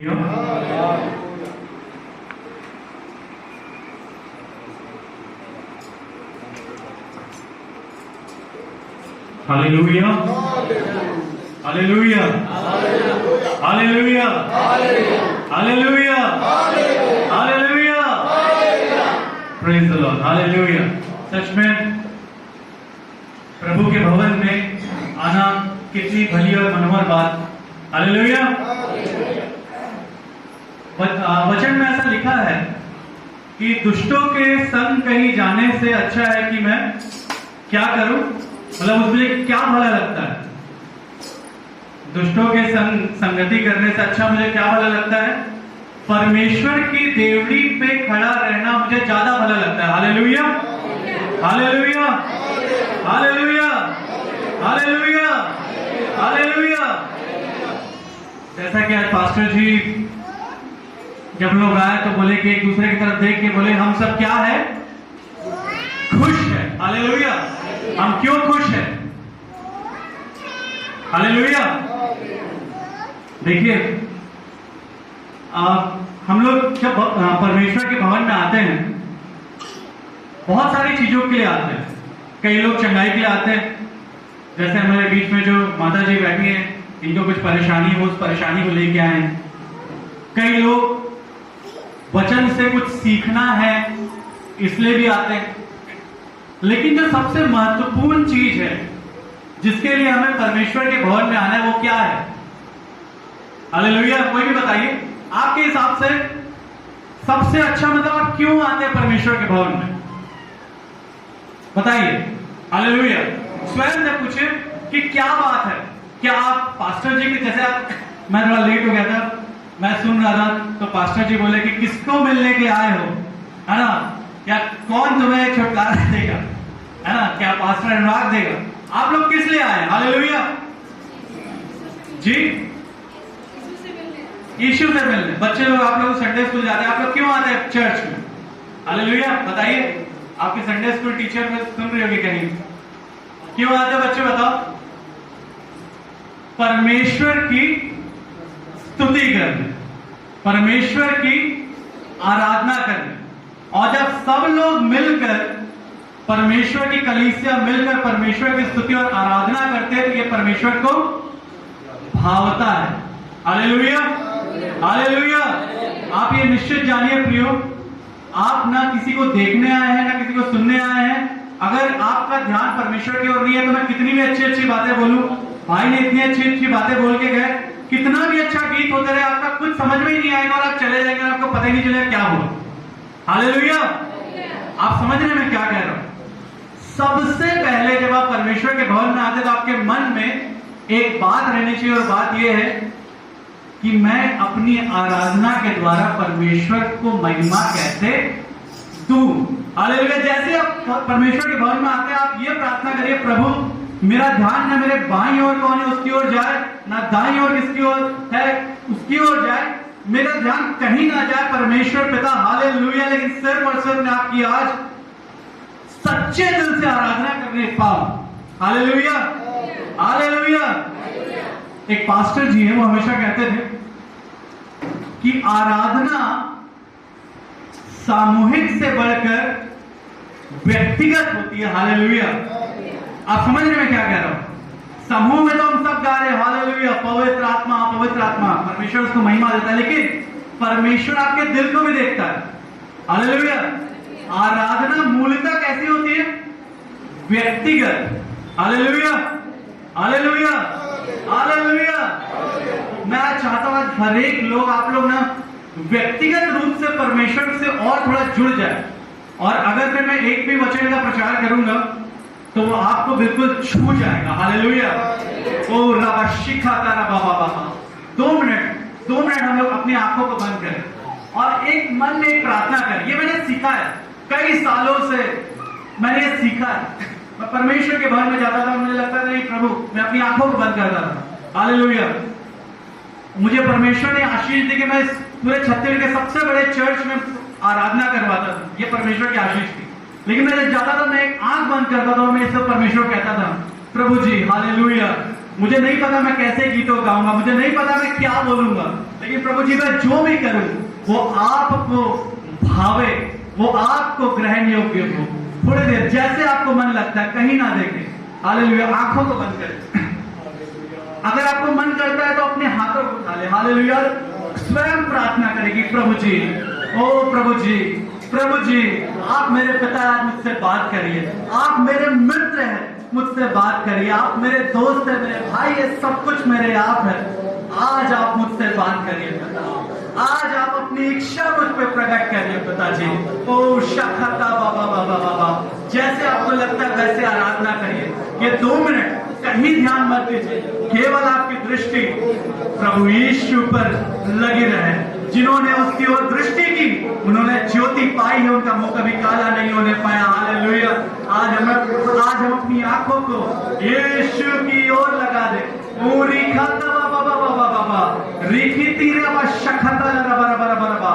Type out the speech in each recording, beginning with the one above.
Hallelujah, hallelujah, hallelujah, hallelujah, hallelujah, praise the Lord, hallelujah. सच में प्रभु के भवन में आना कितनी भली और मनोहर बात। हालेलुया। वचन में ऐसा लिखा है कि दुष्टों के संग कहीं जाने से अच्छा है कि मैं क्या करूं, मतलब उसमें क्या भला लगता है। दुष्टों के संगति करने से अच्छा मुझे क्या भला लगता है, परमेश्वर की देवड़ी पे खड़ा रहना मुझे ज्यादा भला लगता है। Hallelujah, hallelujah, hallelujah, hallelujah, hallelujah. जैसा कि आज पास्टर जी जब लोग आए तो बोले कि एक दूसरे की तरफ देख के बोले हम सब क्या है, खुश है। हालेलुया। हम क्यों खुश है? हालेलुया। देखिए हम लोग जब परमेश्वर के भवन में आते हैं बहुत सारी चीजों के लिए आते हैं। कई लोग चंगाई के लिए आते हैं, जैसे हमारे बीच में जो माता जी बैठी हैं, इनको कुछ परेशानी हो, उस परेशानी को लेके आए हैं। कई लोग वचन से कुछ सीखना है इसलिए भी आते हैं। लेकिन जो सबसे महत्वपूर्ण चीज है जिसके लिए हमें परमेश्वर के भवन में आना है वो क्या है? हालेलुया। कोई भी बताइए आपके हिसाब से सबसे अच्छा, मतलब आप क्यों आते हैं परमेश्वर के भवन में? बताइए। हालेलुया। स्वयं से पूछिए कि क्या बात है। क्या आप पास्टर जी के जैसे मैं थोड़ा लेट हो गया था, मैं सुन रहा था तो पास्टर जी बोले कि किसको मिलने के लिए आए हो, है ना? क्या कौन तुम्हें छुटकारा देगा, है ना? क्या पास्टर अनुराग देगा? आप लोग किस लिए आए? हालेलुया जी, यीशु से मिलने। बच्चे लोग, आप लोग संडे स्कूल जाते हैं, आप लोग क्यों आते हैं चर्च में? हालेलुया। बताइए, आपके संडे स्कूल टीचर में सुन रही होगी कहीं, क्यों आते हैं बच्चे? बताओ। परमेश्वर की स्तुति करने, परमेश्वर की आराधना करने। और जब सब लोग मिलकर परमेश्वर की कलीसिया मिलकर परमेश्वर की स्तुति और आराधना करते हैं तो ये परमेश्वर को भावता है। Hallelujah, hallelujah. आप ये निश्चित जानिए प्रियो, आप ना किसी को देखने आए हैं ना किसी को सुनने आए हैं। अगर आपका ध्यान परमेश्वर की ओर नहीं है तो मैं कितनी भी अच्छी अच्छी बातें बोलूं, भाई ने इतनी अच्छी अच्छी बातें बोल के गए, कितना भी अच्छा गीत होते रहे, आपका कुछ समझ में ही नहीं आएगा और आप चले जाएंगे, आपको पता ही नहीं चलेगा क्या हुआ। हालेलुया। आप समझ रहे हैं मैं क्या कह रहा हूं? सबसे पहले जब आप परमेश्वर के भवन में आते तो आपके मन में एक बात रहनी चाहिए और बात यह है कि मैं अपनी आराधना के द्वारा परमेश्वर को महिमा कैसे दूं। हालेलुया। जैसे आप परमेश्वर के भवन में आते हैं आप ये प्रार्थना करिए, प्रभु मेरा ध्यान न मेरे बाईं ओर कौन है उसकी ओर जाए, ना दाईं ओर किसकी ओर है उसकी ओर जाए, मेरा ध्यान कहीं ना जाए परमेश्वर पिता। हालेलुया। लेकिन सिर्फ और सिर्फ मैं आपकी आज सच्चे दिल से आराधना करने पाऊं। Hallelujah, hallelujah. एक पास्टर जी है, वो हमेशा कहते थे कि आराधना सामूहिक से बढ़कर व्यक्तिगत होती है। हालेलुया। आप समझ रहे मैं क्या कह रहा हूं? समूह में तो हम सब गा रहे हैं हालेलुया, पवित्र आत्मा, पवित्र आत्मा, परमेश्वर उसको महिमा देता है, लेकिन परमेश्वर आपके दिल को भी देखता है। हालेलुया। आराधना मूलतः कैसी होती है? व्यक्तिगत। Hallelujah, hallelujah, hallelujah. मैं चाहता हूं आज हर एक लोग, आप लोग ना व्यक्तिगत रूप से परमेश्वर से और थोड़ा जुड़ जाए। और अगर फिर मैं एक भी वचन का प्रचार करूंगा तो वो आपको बिल्कुल छू जाएगा। हालेलुया। ओ रबा शिखा तारा बाबा बाबा। 2 मिनट हम लोग अपनी आंखों को बंद करें और एक मन में एक प्रार्थना करें। ये मैंने सीखा है, कई सालों से मैंने ये सीखा है। मैं परमेश्वर के भवन में जाता था, मुझे लगता था नहीं प्रभु, मैं अपनी आंखों को बंद करता था। हालेलुया। मुझे परमेश्वर ने आशीष दी कि मैं पूरे छत्तीसगढ़ के सबसे बड़े चर्च में आराधना करवाता था। ये परमेश्वर की आशीष थी। लेकिन मैं जब जाता था मैं एक आंख बंद करता था और मैं इससे परमेश्वर कहता था, प्रभु जी हालेलुया, मुझे नहीं पता मैं कैसे गीतों गाऊंगा, मुझे नहीं पता मैं क्या बोलूंगा, लेकिन प्रभु जी मैं जो भी करूं वो आपको भावे, वो आपको ग्रहण योग्य हो। थोड़ी देर जैसे आपको मन लगता है, कहीं ना देखें, हालेलुया। आंखों को बंद करें, अगर आपको मन करता है तो अपने हाथों को उठा ले, हालेलुया। स्वयं प्रार्थना करेगी, प्रभु जी, ओ प्रभु जी, प्रभु जी, आप मेरे पिता, आप मुझसे बात करिए, आप मेरे मित्र हैं, मुझसे बात करिए, आप मेरे दोस्त हैं, मेरे भाई है, सब कुछ मेरे आप है। आज आप मुझसे बात करिए पिता, आज आप अपनी इच्छा मुझ पे प्रकट करिए पिताजी। ओ शखता बाबा बाबा बाबा, जैसे आपको लगता है वैसे आराधना करिए। ये 2 मिनट कहीं ध्यान मत दीजिए, केवल आपकी दृष्टि प्रभु यीशु पर लगी रहे। जिन्होंने उसकी ओर दृष्टि की उन्होंने ज्योति पाई है, उनका मुंह कभी काला नहीं होने पाया। हालेलुया। आज हम अपनी आंखों को यीशु की ओर लगा दे। पूरी खाता बाबा बाबा बाबा बाबा रिखी तीरे बा शखता लरा बरा बरा बरा बा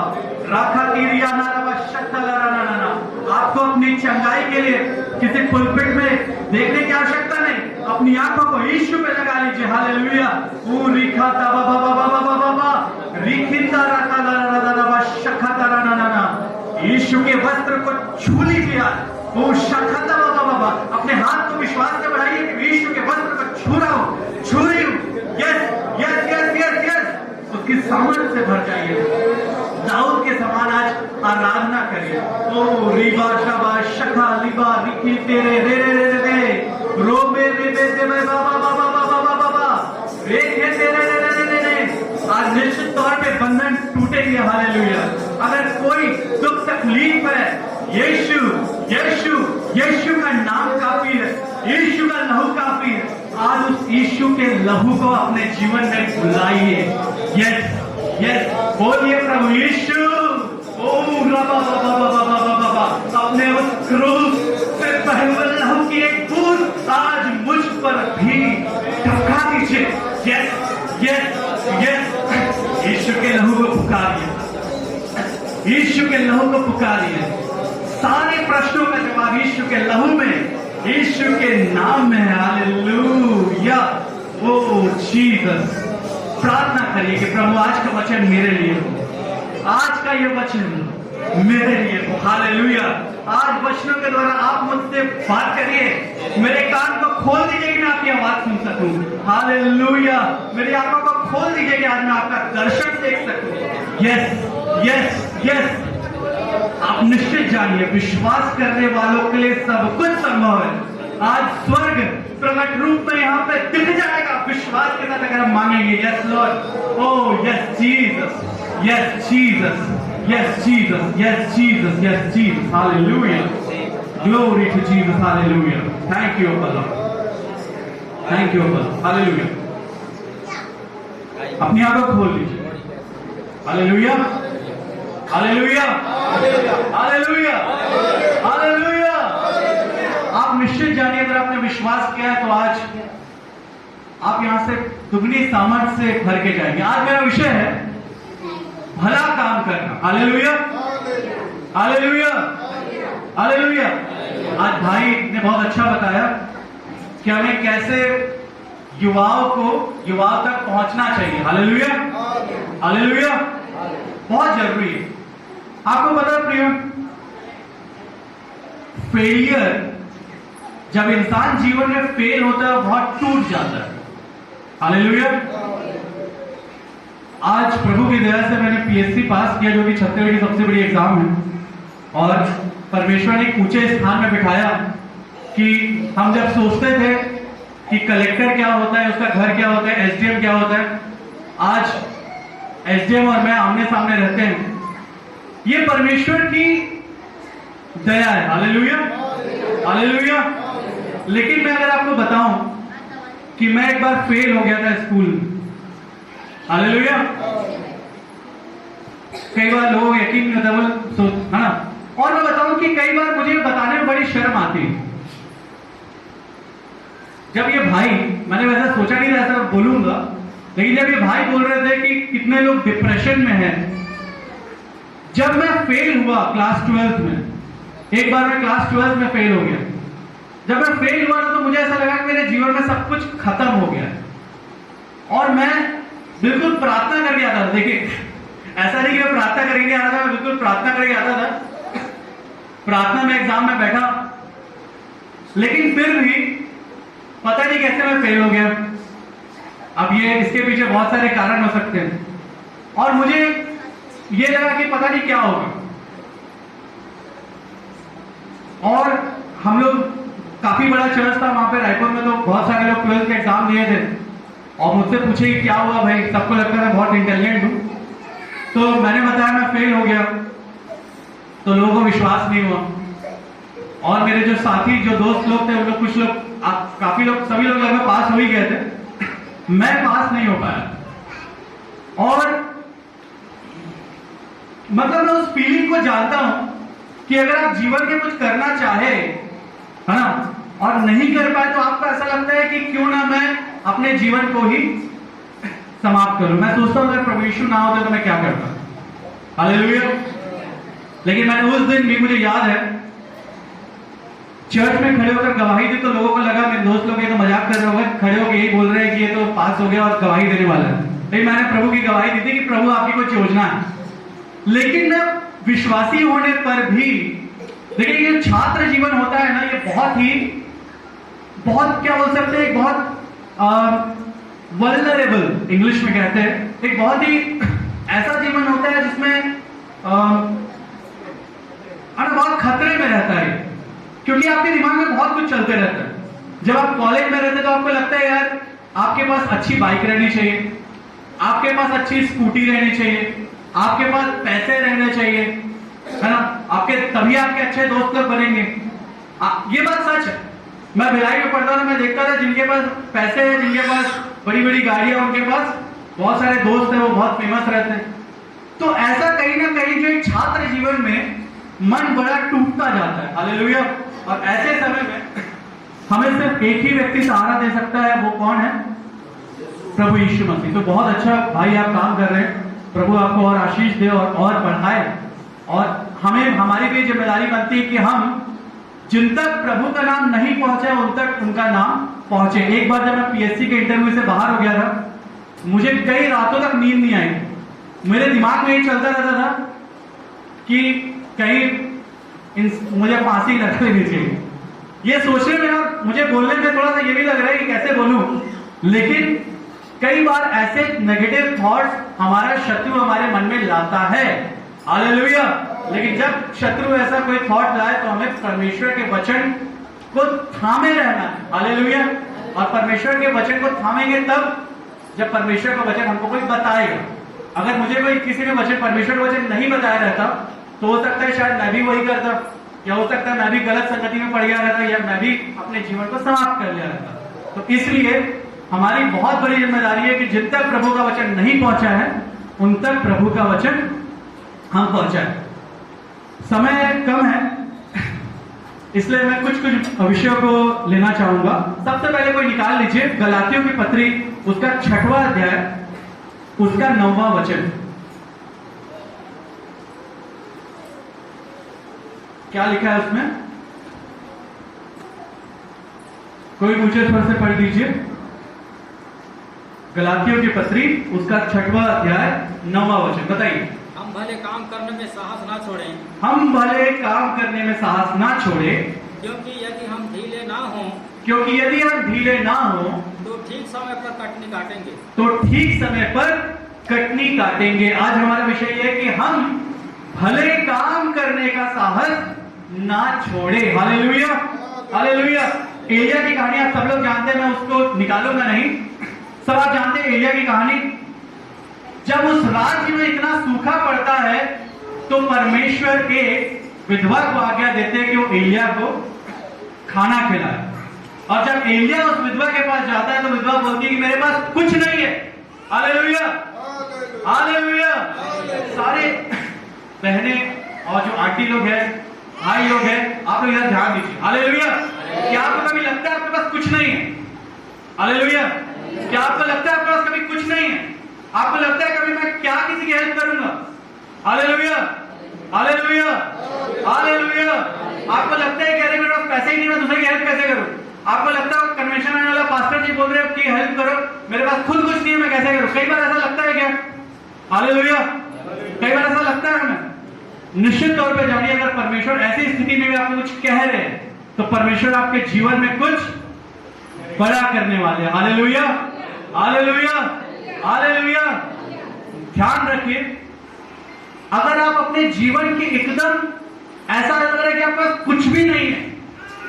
राखा तीरिया ना बा शखता लरा ना ना ना। आपको अपनी चंगाई के लिए किसी पुलपिट में देखने की आवश्यकता नहीं, अपनी आंखों को यीशु पे लगा लीजिए। हालेलुया। पूरी खाता बाबा बाबा बाबा बाबा रिखिता राखा लरा लरा बा शखता लरा ना ना। यीशु के वस्त्र को छू लीजिए। वो शखता बाबा बाबा, अपने हाथ को विश्वास से बढ़ाइए कि यीशु के वस्त्र को छू रहा हूं, छू रही हूं। Yes yes yes yes yes, उसकी सामर्थ से भर जाइए। दाऊद के समान आज आराधना करिए। ओ रिबा शबा शखा लिबा रिखी तेरे रे रे रे रे रोबे रे बे दे बाबा बाबा बाबा बाबा बाबा रे रे रे रे रे रे। आज निश्चित तौर पे बंधन टूटेंगे। हालेलुया। अगर कोई दुख तकलीफ है, यीशु यीशु यीशु का नाम काफी है, यीशु का लहू काफी है। आज उस यीशु के लहू को अपने जीवन में बुलाइए। यस यस, बोलिए प्रभु यीशु। ओ रबा बाबा बाबा बाबा बाबा, अपने उस क्रूस से बहे हुए लहू की एक बूंद आज मुझ पर भी टपका दीजिए। यस यस यस, यीशु के लहू को पुकारिए, यीशु के लहू को पुकारिए। सारे प्रश्नों का जवाब यीशु के लहू में, यीशु के नाम में है। हालेलुया। ओ जीसस। प्रार्थना करिए कि प्रभु आज का वचन मेरे लिए हो, आज का ये वचन मेरे लिए हो। हालेलुया। आज वचनों के द्वारा आप मुझसे बात करिए। मेरे कान को खोल दीजिए कि मैं आपकी आवाज सुन सकूं। हालेलुया। मेरी आंखों को खोल दीजिए कि आज मैं आपका दर्शन देख सकूं। Yes yes yes. आप निश्चित जानिए, विश्वास करने वालों के लिए सब कुछ संभव है। आज स्वर्ग प्रकट रूप में यहाँ पे दिख जाएगा विश्वास के साथ अगर हम मांगेंगे। Yes Lord. Oh yes Jesus, yes Jesus, yes Jesus, yes Jesus, yes Jesus. Hallelujah. Glory to Jesus. Hallelujah. Thank you Lord, thank you Lord. Hallelujah. अपनी आंखों खोल लीजिए। Hallelujah hallelujah hallelujah hallelujah. आप निश्चित जानिए, अगर आपने विश्वास किया है तो आज आप यहां से दुगनी सामर्थ से भर के जाएंगे। आज मेरा विषय है भला काम करना। Hallelujah hallelujah hallelujah. आज भाई ने बहुत अच्छा बताया कि हमें कैसे युवाओं तक पहुंचना चाहिए। Hallelujah hallelujah. बहुत जरूरी है। आपको पता है प्रिय, फेलियर, जब इंसान जीवन में फेल होता है बहुत टूट जाता है। हालेलुया। आज प्रभु की दया से मैंने पीएससी पास किया, जो कि छत्तीसगढ़ की सबसे बड़ी एग्जाम है। और परमेश्वर ने एक ऊंचे स्थान में बिठाया कि हम जब सोचते थे कि कलेक्टर क्या होता है, उसका घर क्या होता है, एसडीएम क्या होता है, आज एसडीएम और मैं आमने सामने रहते हैं। ये परमेश्वर की दया है। Hallelujah hallelujah. लेकिन मैं अगर आपको बताऊं कि मैं एक बार फेल हो गया था स्कूल में। हालेलुया। कई बार लोग यकीन नहीं होता, है ना। और मैं बताऊं कि कई बार मुझे बताने में बड़ी शर्म आती है। जब ये भाई, मैंने वैसे सोचा नहीं था ऐसा बोलूंगा, लेकिन जब ये भाई बोल रहे थे कि कितने लोग डिप्रेशन में हैं, जब मैं फेल हुआ क्लास 12 में, एक बार मैं क्लास 12 में फेल हो गया। जब मैं फेल हुआ तो मुझे ऐसा लगा कि मेरे जीवन में सब कुछ खत्म हो गया है। और मैं बिल्कुल प्रार्थना करके आता था। देखिए, ऐसा नहीं कि मैं प्रार्थना करके आता था, मैं बिल्कुल प्रार्थना करके आता था। प्रार्थना में एग्जाम में बैठा, लेकिन फिर भी पता नहीं कैसे मैं फेल हो गया। अब ये इसके पीछे बहुत सारे कारण हो सकते हैं, और मुझे ये लगा कि पता नहीं क्या होगा। और हम लोग, काफी बड़ा चर्च था वहां पे रायपुर में, तो बहुत सारे लोग 12th के एग्जाम दिए थे और मुझसे पूछे कि क्या हुआ भाई, सबको लगता है मैं बहुत इंटेलिजेंट हूं। तो मैंने बताया मैं फेल हो गया, तो लोगों को विश्वास नहीं हुआ। और मेरे जो साथी, जो दोस्त लोग थे, उन लोग, कुछ लोग, काफी लोग, सभी लोग लगभग पास हो ही गए थे, मैं पास नहीं हो पाया। और मतलब मैं उस फीलिंग को जानता हूं कि अगर आप जीवन में कुछ करना चाहे, है ना, और नहीं कर पाए, तो आपको ऐसा लगता है कि क्यों ना मैं अपने जीवन को ही समाप्त करूं। मैं सोचता हूं अगर प्रभु यीशु ना होते तो मैं क्या करता। हालेलुया। लेकिन मैंने उस दिन भी, मुझे याद है, चर्च में खड़े होकर गवाही दी, तो लोगों को लगा मेरे दोस्त लोग ये तो मजाक कर रहे होंगे, खड़े होकर यही बोल रहे हैं कि ये तो पास हो गया और गवाही देने वाला है। लेकिन मैंने प्रभु की गवाही दी थी कि प्रभु आपकी कुछ योजना है। लेकिन मैं विश्वासी होने पर भी, देखिए ये छात्र जीवन होता है ना, ये बहुत क्या बोल सकते हैं, बहुत वल्नरेबल इंग्लिश में कहते हैं, एक बहुत ही ऐसा जीवन होता है जिसमें बहुत खतरे में रहता है, क्योंकि आपके दिमाग में बहुत कुछ चलते रहता है। जब आप कॉलेज में रहते तो आपको लगता है यार आपके पास अच्छी बाइक रहनी चाहिए, आपके पास अच्छी स्कूटी रहनी चाहिए, आपके पास पैसे रहने चाहिए, है ना, तभी आपके अच्छे दोस्त लोग बनेंगे। ये बात सच है। मैं भिलाई में पढ़ता था, मैं देखता था जिनके पास पैसे हैं, जिनके पास बड़ी बड़ी गाड़ियां, उनके पास बहुत सारे दोस्त हैं, वो बहुत फेमस रहते हैं। तो ऐसा कहीं ना कहीं जो एक छात्र जीवन में मन बड़ा टूटता जाता है। हालेलुया। और ऐसे समय में हमें सिर्फ एक ही व्यक्ति सहारा दे सकता है, वो कौन है? प्रभु यीशु मसीह। तो बहुत अच्छा भाई आप काम कर रहे हैं, प्रभु आपको और आशीष दे और बढ़ाए। और हमें, हमारी भी जिम्मेदारी बनती है कि हम जिन तक प्रभु का नाम नहीं पहुंचे उन तक उनका नाम पहुंचे। एक बार जब मैं पीएससी के इंटरव्यू से बाहर हो गया था, मुझे कई रातों तक नींद नहीं आई। मेरे दिमाग में ये चलता रहता था कि कहीं मुझे फांसी लगा लेनी चाहिए। ये सोचने में और मुझे बोलने में थोड़ा सा ये भी लग रहा है कि कैसे बोलूं, लेकिन कई बार ऐसे नेगेटिव थॉट्स हमारा शत्रु हमारे मन में लाता है। हालेलुया। लेकिन जब शत्रु ऐसा कोई थॉट लाए तो हमें परमेश्वर के वचन को थामे रहना है। हालेलुया। और परमेश्वर के वचन को थामेंगे तब जब परमेश्वर का वचन हमको कोई बताएगा। अगर मुझे कोई किसी ने वचन, परमेश्वर का वचन नहीं बताया रहता, तो हो सकता है शायद मैं भी वही करता, या हो सकता है मैं भी गलत संगति में पड़ गया रहता, या मैं भी अपने जीवन को समाप्त कर लिया रहता। तो इसलिए हमारी बहुत बड़ी जिम्मेदारी है कि जिन तक प्रभु का वचन नहीं पहुंचा है उन तक प्रभु का वचन हम पहुंचाए। समय कम है, इसलिए मैं कुछ विषयों को लेना चाहूंगा। सबसे पहले कोई निकाल लीजिए गलातियों की पत्री, उसका 6वां अध्याय, उसका 9वां वचन। क्या लिखा है उसमें? कोई पूछे थोड़ा से पढ़ दीजिए। गलातियों की पत्री, उसका 6वां अध्याय 9वां वचन, बताइए। हम भले काम करने में साहस ना छोड़ें, हम भले काम करने में साहस ना छोड़े, क्योंकि यदि हम ढीले ना हों, क्योंकि यदि हम ढीले ना हो तो ठीक समय पर कटनी काटेंगे। तो ठीक समय पर कटनी काटेंगे। आज हमारा विषय यह है कि हम भले काम करने का साहस ना छोड़े। हालेलुया। हालेलुया। एलिया की कहानी आप सब लोग जानते हैं, मैं उसको निकालूंगा नहीं। सब आप जानते हैं एलिया की कहानी। जब उस राज्य में इतना सूखा पड़ता है तो परमेश्वर के विधवा को आज्ञा देते हैं कि वो एलिया को खाना खिलाए। और जब एलिया उस विधवा के पास जाता है तो विधवा बोलती है कि मेरे पास कुछ नहीं है। हालेलुया। हालेलुया। सारे बहने और जो आंटी लोग हैं, भाई लोग हैं, आप लोग इधर ध्यान दीजिए। हालेलुया। क्या आपको कभी लगता है आपके पास कुछ नहीं है? हालेलुया। क्या आपको लगता है आपके पास कभी कुछ नहीं है? आपको लगता है कभी मैं क्या किसी की हेल्प करूंगा? हालेलुया। हालेलुया। हालेलुया। आपको लगता है कि अरे मेरे पास पैसे ही नहीं, मैं दूसरे की हेल्प कैसे करूं? आपको लगता है कन्वेंशन आने वाला पास्टर जी बोल रहे हो कि हेल्प करो, मेरे पास खुद कुछ नहीं है, मैं कैसे करूं? कई बार ऐसा लगता है क्या? हालेलुया। कई बार ऐसा लगता है हमें। निश्चित तौर पे जानिए, अगर परमेश्वर ऐसी स्थिति में भी आपको कुछ कह रहे हैं तो परमेश्वर आपके जीवन में कुछ बड़ा करने वाले हैं। Hallelujah, hallelujah, hallelujah. ध्यान रखिए, अगर आप अपने जीवन के एकदम ऐसा लग रहा है कि आपके पास कुछ भी नहीं है,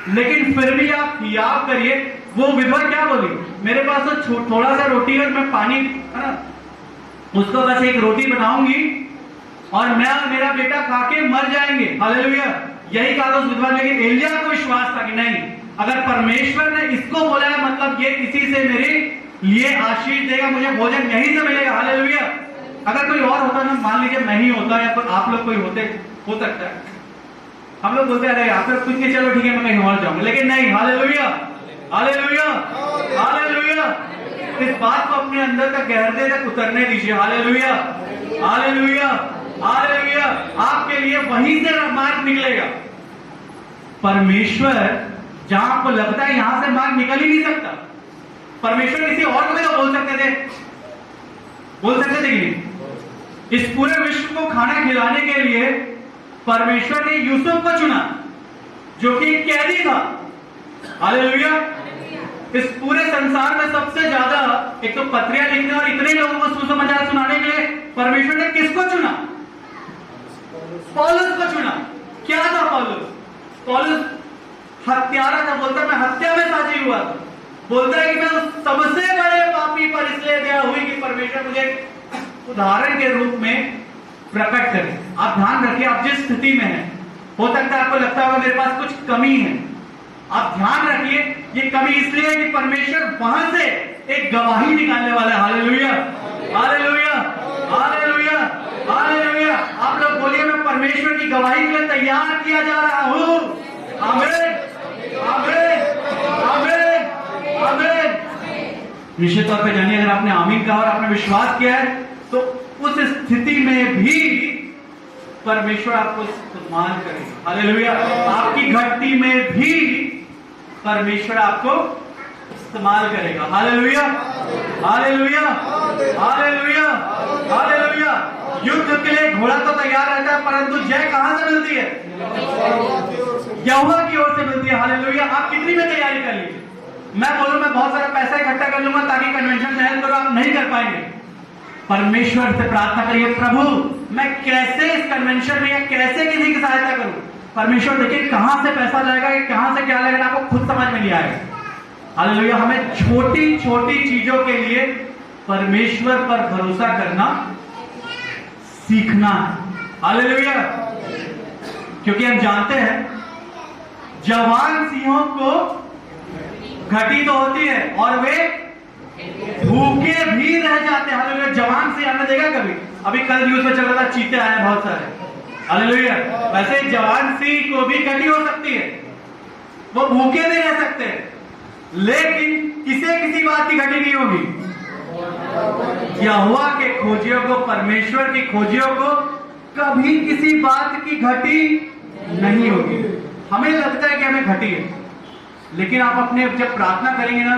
लेकिन फिर भी आप याद करिए, वो विधवा क्या बोली? मेरे पास तो थोड़ा सा रोटी और मैं पानी, है ना, उसको बस एक रोटी बनाऊंगी और मैं और मेरा बेटा खा के मर जाएंगे। हालेलुया। यही कहा था उस विधवा ने। लेकिन एलिया को विश्वास था कि नहीं, अगर परमेश्वर ने इसको बोला है मतलब ये इसी से मेरे लिए आशीष देगा, मुझे भोजन यहीं से मिलेगा। हालेलुया। अगर कोई और होता ना, मान लीजिए मैं ही होता या फिर आप लोग कोई होते, हो सकता है हम लोग बोलते अरे या फिर कुछ नहीं, चलो ठीक है मैं कहीं और जाऊंगा, लेकिन नहीं। Hallelujah, hallelujah, hallelujah. इस बात को अपने अंदर तक गहरे तक उतरने दीजिए। Hallelujah, hallelujah, hallelujah. आपके लिए वहीं से मार्ग निकलेगा। परमेश्वर जहां आपको लगता है यहां से मार्ग निकल ही नहीं सकता, परमेश्वर किसी और को भी तो बोल सकते थे, बोल सकते थे कि नहीं? इस पूरे विश्व को खाना खिलाने के लिए परमेश्वर ने यूसुफ को चुना, जो कि एक कैदी था। हालेलुया। इस पूरे संसार में सबसे ज्यादा एक तो पत्रियां लिखने और इतने लोगों को सुसमाचार सुनाने के लिए परमेश्वर ने किसको चुना? पौलुस को चुना। क्या था पौलुस? पौलुस हत्यारा था, बोलता मैं हत्या में साझी हुआ था, बोलता है कि मैं उस सबसे बड़े पापी पर इसलिए दया हुई कि परमेश्वर मुझे उदाहरण के रूप में प्रकट करे। आप ध्यान रखिए, आप जिस स्थिति में हैं, हो सकता है आपको लगता होगा मेरे पास कुछ कमी है, आप ध्यान रखिए ये कमी इसलिए है कि परमेश्वर वहां से एक गवाही निकालने वाला है। Hallelujah, hallelujah, hallelujah, hallelujah. आप लोग बोलिए मैं परमेश्वर की गवाही के लिए तैयार किया जा रहा हूं। आमीन, आमीन, आमीन, आमीन। निश्चित तौर पे जानिए, अगर आपने आमीन कहा और आपने विश्वास किया है तो उस स्थिति में भी परमेश्वर आपको इस्तेमाल करेगा। हालेलुया। आपकी घटती में भी परमेश्वर आपको इस्तेमाल करेगा। Hallelujah, hallelujah, hallelujah, hallelujah. युद्ध के लिए घोड़ा तो तैयार रहता है, परंतु जय कहां से मिलती है? यहोवा की ओर से मिलती है। हालेलुया। आप कितनी में तैयारी कर लीजिए। मैं बोलूं मैं बहुत सारा पैसा इकट्ठा कर लूंगा ताकि कन्वेंशन में हेल्प करो, आप नहीं कर पाएंगे। परमेश्वर से प्रार्थना करिए, प्रभु मैं कैसे इस कन्वेंशन में या कैसे किसी की सहायता करूं? परमेश्वर देखिए कहां से पैसा लगेगा, कहां से क्या लगेगा, आपको खुद समझ में नहीं आएगा। हालेलुया। हमें छोटी छोटी चीजों के लिए परमेश्वर पर भरोसा करना सीखना है। हालेलुया। क्योंकि हम जानते हैं जवान सिंहों को घटी तो होती है और वे भूखे भी रह जाते हैं। हालेलुया। जवान सिंह हमने देखा कभी? अभी कल न्यूज में चल रहा था, चीते आए बहुत सारे। हालेलुया। वैसे जवान सिंह को भी घटी हो सकती है, वो भूखे नहीं रह सकते, लेकिन किसी बात की घटी नहीं होगी। यहोवा के खोजियों को, परमेश्वर की खोजियों को कभी किसी बात की घटी नहीं होगी। हमें लगता है कि हमें घटी है, लेकिन आप अपने जब प्रार्थना करेंगे ना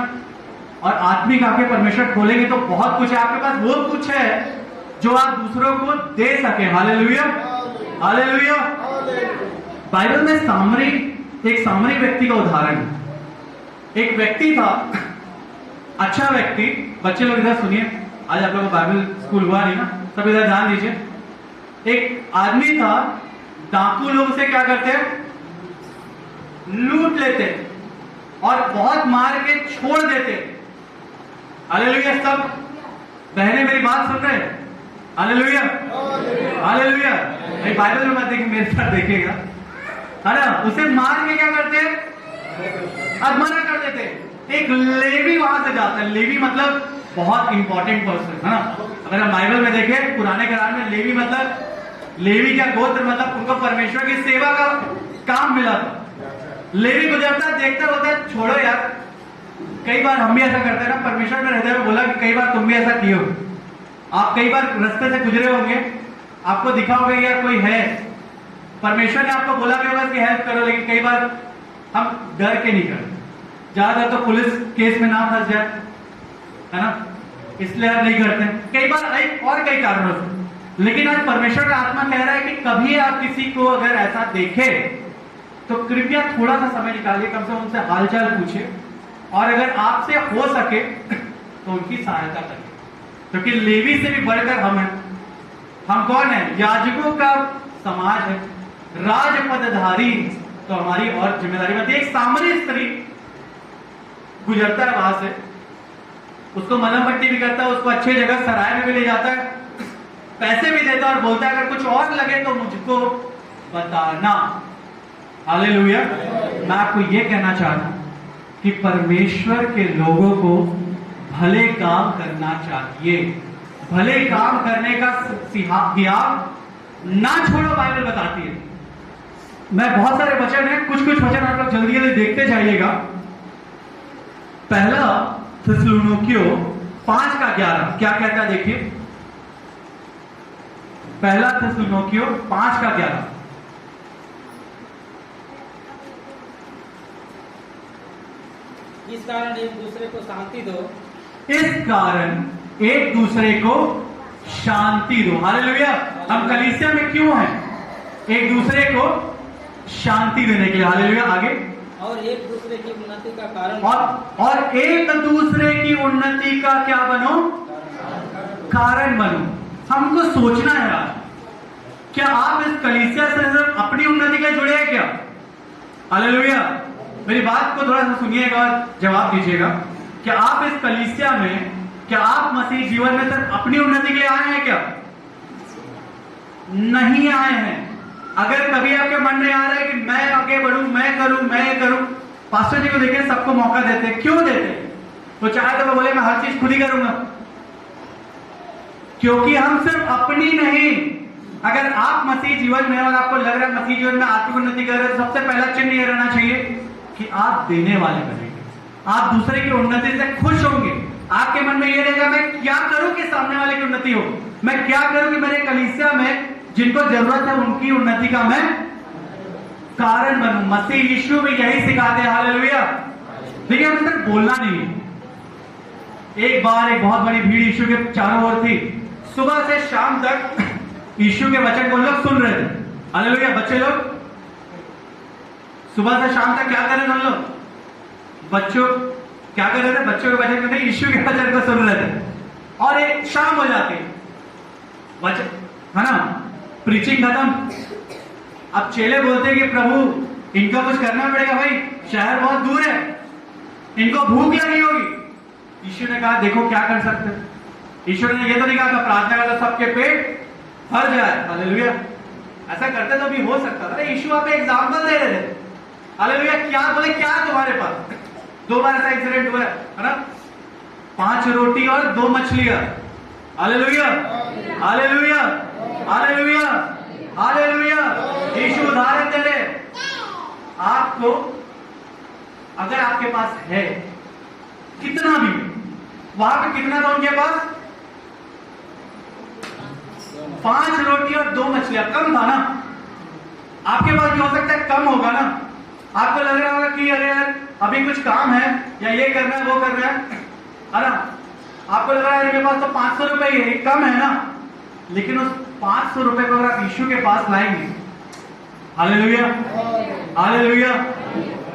और आत्मिक आंखें परमेश्वर खोलेंगे तो बहुत कुछ है आपके पास, वो कुछ है जो आप दूसरों को दे सके। Hallelujah, hallelujah. बाइबल में एक सामरी व्यक्ति का उदाहरण है। एक व्यक्ति था, अच्छा व्यक्ति। बच्चे लोग इधर सुनिए, आज आप लोगों को बाइबल स्कूल हुआ नहीं ना, सब इधर ध्यान दीजिए। एक आदमी था, डाकू लोग उसे क्या करते हैं? लूट लेते और बहुत मार के छोड़ देते। हालेलुया। सब बहनें मेरी बात सुन रहे हैं? Hallelujah, hallelujah. भाई बाइबल में मत देखिए, मेरे साथ देखिएगा, है ना। उसे मार के क्या करते हैं? मना कर देते। एक लेवी वहां से जाता है। लेवी मतलब बहुत इंपॉर्टेंट पर्सन, है ना। अगर हम बाइबल में देखें पुराने करार में, लेवी मतलब, लेवी का गोत्र मतलब उनको परमेश्वर की सेवा का काम मिला था। लेवी गुजरता देखता होता है, छोड़ो यार, कई बार हम भी ऐसा करते हैं ना। परमेश्वर ने हृदय में बोला कि कई बार तुम भी ऐसा किए हो। आप कई बार रास्ते से गुजरे होंगे, आपको दिखा होगा यार कोई है, परमेश्वर ने आपको बोला भी होगा कि हेल्प करो, लेकिन कई बार हम डर के नहीं करते। ज्यादातर तो पुलिस केस में ना फंस जाए, है ना, इसलिए आप नहीं करते कई बार और कई कारणों से। लेकिन आज परमेश्वर का आत्मा कह रहा है कि कभी आप किसी को अगर ऐसा देखे तो कृपया थोड़ा सा समय निकालिए, कम से कम उनसे हालचाल पूछिए, और अगर आपसे हो सके तो उनकी सहायता करिए, क्योंकि लेवी से भी बढ़कर हम हैं। हम कौन है? याजकों का समाज है, राजपदधारी, तो हमारी और जिम्मेदारी बनती है। एक सामान्य स्त्री गुजरता है वहां से, उसको मलहम पट्टी भी करता है, उसको अच्छे जगह सराय में भी ले जाता है, पैसे भी देता है और बोलता है अगर कुछ और लगे तो मुझको बताना। हालेलुया। मैं आपको यह कहना चाहता हूं कि परमेश्वर के लोगों को भले काम करना चाहिए, भले काम करने का ना छोड़ो, बाइबल बताती है। मैं बहुत सारे वचन हैं, कुछ वचन आप लोग जल्दी जल्दी देखते जाइएगा। पहला थिस्सलुनीकियों 5:11 क्या कहता है देखिए। पहला थिस्सलुनीकियों 5:11। इस कारण एक दूसरे को शांति दो, इस कारण एक दूसरे को शांति दो। हालेलुया। हम कलीसिया में क्यों हैं? एक दूसरे को शांति देने के लिए। हालेलुया। आगे। और एक दूसरे की उन्नति का कारण और एक दूसरे की उन्नति का क्या बनो? कारण बनो। हमको सोचना है आज, क्या आप इस कलीसिया से अपनी उन्नति के जुड़े हैं क्या? हालेलुया। मेरी बात को थोड़ा सा सुनिएगा और जवाब दीजिएगा। क्या आप इस कलीसिया में, क्या आप मसीह जीवन में सिर्फ अपनी उन्नति के लिए आए हैं क्या? नहीं आए हैं। अगर कभी आपके मन में आ रहा है कि मैं आगे बढ़ूं, मैं करूं, मैं ये करूं, पास्टर जी को देखिए, सबको मौका देते हैं। क्यों देते हैं? वो चाहे तो वो बोले मैं हर चीज खुद ही करूंगा, क्योंकि हम सिर्फ अपनी नहीं। अगर आप मसीह जीवन में और आपको लग रहा है मसीह जीवन में आत्मिक उन्नति कर रहे हैं, तो सबसे पहला चिन्ह यह रहना चाहिए कि आप देने वाले बनेंगे, आप दूसरे की उन्नति से खुश होंगे। आपके मन में यह रहेगा मैं क्या करूं कि सामने वाले की उन्नति हो, मैं क्या करूं कि मेरे कलीसिया में जिनको जरूरत है उनकी उन्नति का मैं कारण बनूं। मसीह यीशु भी यही सिखाते हैं। हालेलुया। देखिए, हमें सिर्फ बोलना नहीं है। एक बार एक बहुत बड़ी भीड़ यीशु के चारों ओर थी। सुबह से शाम तक यीशु के वचन को लोग सुन रहे थे। हालेलुया। बच्चे लोग सुबह से शाम तक क्या कर रहे थे? हम लोग बच्चों क्या कर रहे थे? बच्चों के वचन को नहीं, यीशु के वचन को सुन रहे थे। और एक शाम हो जाती, वचन है ना, प्रीचिंग खत्म। अब चेले बोलते कि प्रभु इनका कुछ करना पड़ेगा, भाई शहर बहुत दूर है, इनको भूख लगी होगी। यीशु ने कहा देखो क्या कर सकते हैं। यीशु ने ये तो नहीं कहा था प्रार्थना करो सबके पेट भर जाए। हालेलुया। ऐसा करते तो भी हो सकता था। यीशु आप एग्जाम्पल दे रहे थे। हालेलुया। क्या बोले, क्या तुम्हारे पास? 2 बार ऐसा इंसिडेंट हुआ है ना, 5 रोटी और 2 मछलियां। हालेलुया। हालेलुया। हालेलुया। हालेलुया। यीशु उदाहरण दे रहे आपको, अगर आपके पास है कितना भी, वहां पे कितना था उनके पास? 5 रोटी और 2 मछलियां। कम था ना? आपके पास भी हो सकता है कम होगा ना। आपको लग रहा होगा कि अरे यार अभी कुछ काम है या ये करना है वो करना है ना। आपको लग रहा है मेरे पास तो 500 रुपए ही है, कम है ना। लेकिन उस 500 रुपए को अगर आप यीशु के पास लाएंगे, हालेलुया, हालेलुया,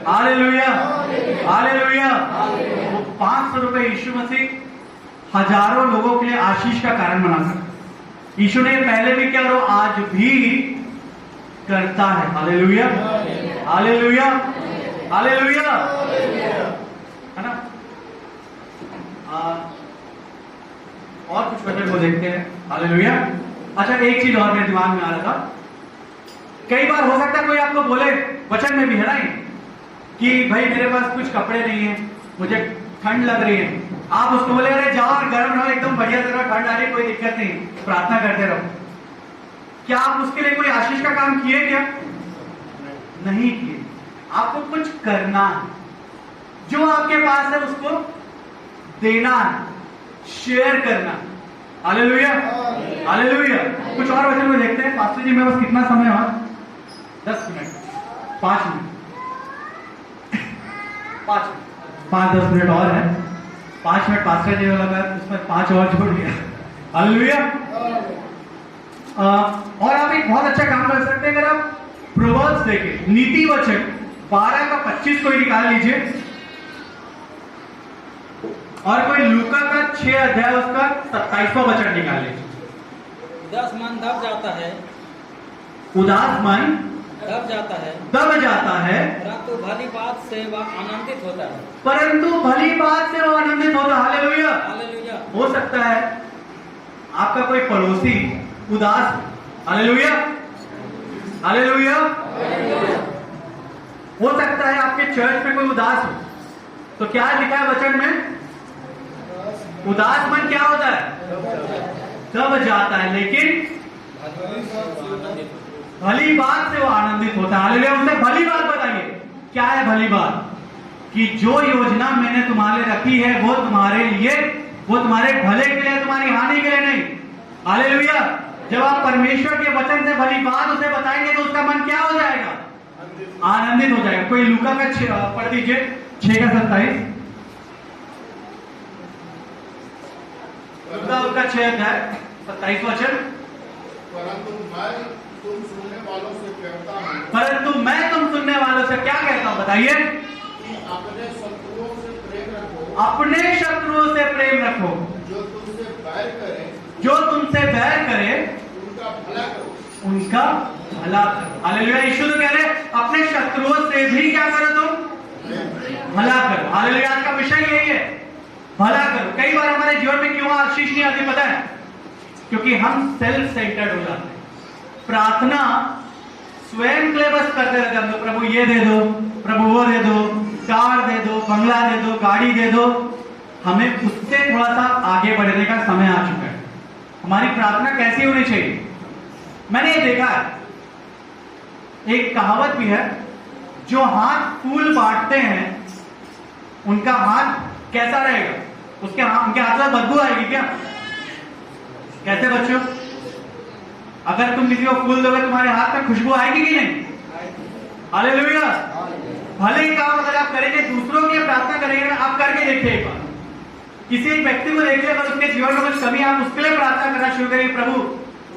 हालेलुया, हालेलुया, वो 500 रुपए यीशु मसीह हजारों लोगों के लिए आशीष का कारण बना सकता। यीशु ने पहले भी किया और आज भी करता है। हालेलुया, हालेलुया, हालेलुया, है ना। और कुछ वचन को देखते हैं। हालेलुया। अच्छा, एक चीज और मेरे दिमाग में आ रहा था। कई बार हो सकता है कोई आपको बोले, वचन में भी है ना कि भाई मेरे पास कुछ कपड़े नहीं है, मुझे ठंड लग रही है। आप उसको बोले अरे जाओ गर्म रहो, एकदम बढ़िया तरह ठंड आ रही है, कोई दिक्कत नहीं, प्रार्थना करते रहो। क्या आप उसके लिए कोई आशीष का काम किए? क्या नहीं किए। आपको कुछ करना है, जो आपके पास है उसको देना है, शेयर करना। Hallelujah, hallelujah. कुछ और वचन में देखते हैं। पास्टर जी मेरे पास कितना समय है? 10 मिनट, 5 मिनट, 5 मिनट। 5-10 मिनट और है, 5 मिनट पास्टर जी वाला कर, उसमें 5 और जोड़ दिया। हालेलुया। और आप एक बहुत अच्छा काम कर सकते हैं, अगर आप प्रोवर्ब्स देखें, नीति वचन 12 का 25 कोई निकाल लीजिए, और कोई लूका का 6 अध्याय उसका 27वां वचन निकाल लीजिए। उदास मन दब जाता है, उदास मन दब जाता है, दब जाता है, परंतु भली बात से वह आनंदित होता है। परंतु भली बात से वो आनंदित होता है। हालेलुया। हालेलुया। हो सकता है आपका कोई पड़ोसी उदास, हालेलुया हालेलुया, हो सकता है आपके चर्च में कोई उदास हो, तो क्या लिखा है वचन में? उदास मन क्या होता है? दब जाता है, लेकिन भली बात से वो आनंदित होता है। हालेलुया। उनसे भली बात बताइए, क्या है भली बात? कि जो योजना मैंने तुम्हारे लिए रखी है वो तुम्हारे लिए, वो तुम्हारे भले के लिए, तुम्हारी हानि के लिए नहीं। हालेलुया। जब आप परमेश्वर के वचन से भली बात उसे बताएंगे तो उसका मन क्या हो जाएगा? आनंदित हो जाएगा। कोई लूका का पढ़ दीजिए 6 का 27। लूका उसका 6 अध्याय 27 वचन। परंतु मैं तुम सुनने वालों से कहता हूँ, परंतु मैं तुम सुनने वालों से क्या कहता हूं, बताइए? कि अपने शत्रुओं से प्रेम रखो, अपने शत्रुओं से प्रेम रखो, जो तुमसे बैर करे, जो तुमसे बैर करे उनका भला करो। उनका भला करो। हालेलुया। यीशु तो कह रहे अपने शत्रुओं से भी क्या करो तुम? भला करो। हालेलुया। आज का विषय यही है, भला करो। कई बार हमारे जीवन में क्यों आशीष नहीं आती पता है? क्योंकि हम सेल्फ सेंटर्ड हो जाते हैं। प्रार्थना स्वयं के लिए बस करते रहते हैं, तो प्रभु ये दे दो, प्रभु वो दे दो, कार दे दो, बंगला दे दो, गाड़ी दे दो। हमें उससे थोड़ा सा आगे बढ़ने का समय आ चुका है। हमारी प्रार्थना कैसी होनी चाहिए? मैंने ये देखा है, एक कहावत भी है, जो हाथ फूल बांटते हैं उनका हाथ कैसा रहेगा? उनके हाथ से बदबू आएगी क्या? कैसे बच्चों? अगर तुम किसी को फूल दोगे तुम्हारे हाथ में खुशबू आएगी कि नहीं? हालेलुया। भले ही काम अगर आप करेंगे, दूसरों के लिए प्रार्थना करेंगे ना, आप करके देखिए एक बार। किसी एक व्यक्ति को देखिए, अगर उसके जीवन में कुछ कमी, आप उसके लिए प्रार्थना करना शुरू करेंगे, प्रभु